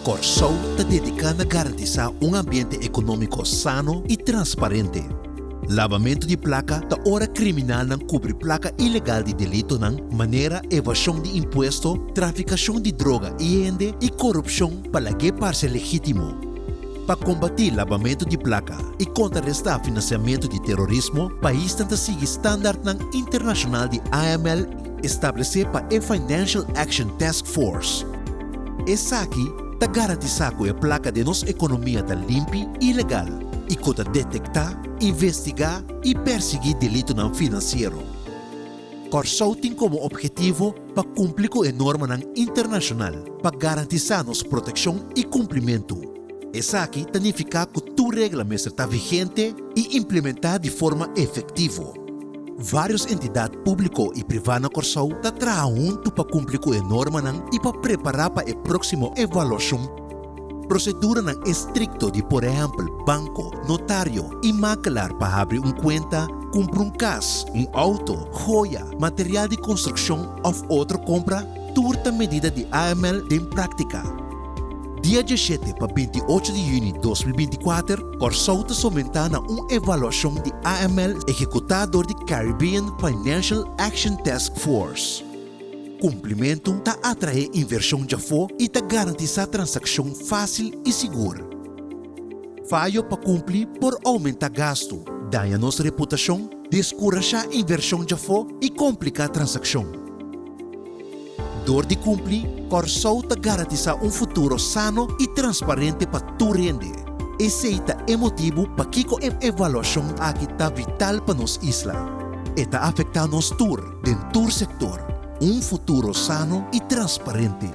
Corsou está dedicada a garantizar um ambiente econômico sano e transparente. Lavamento de placa da hora criminal não cobre placa ilegal de delito não, maneira evasão de imposto, traficação de droga e corrupção para que parse legítimo. Para combater lavamento de placa e contrarrestar financiamento de terrorismo, o país tenta seguir standard internacional de AML estabelecer para a Financial Action Task Force. Essa aqui está garantizar que a placa de nossa economia está limpa e legal e que está detectar, investigar e perseguir delito não financeiro. Corsou tem como objetivo para cumprir com a norma internacional para garantizar nossa proteção e cumprimento. Essa aqui significa que tu regulamento está vigente e implementar de forma efetiva. Várias entidades públicas e privadas Corsou estão trabalhando para cumprir com a norma e para preparar para a próxima avaliação. Procedura estricta de, por exemplo, banco, notário e maquilar para abrir conta, comprar caso, auto, joia, material de construção ou outra compra, turta medida de AML em prática. Dia 17 para 28 de junho de 2024, Corsou está somentando uma avaliação de AML executador de Caribbean Financial Action Task Force. Cumprimento está atrair inversão de fora e está garantizar transação fácil e segura. Falho para cumprir por aumentar gasto, daña nossa reputação, descourajar inversão de fora e complicar transação. Dor de cumprir, Corsou está garantizar futuro sano e transparente para tu rende. Esse é motivo para que a avaliação aqui está vital para nossa isla. Está afetando nos tour, dentro do setor, futuro sano e transparente.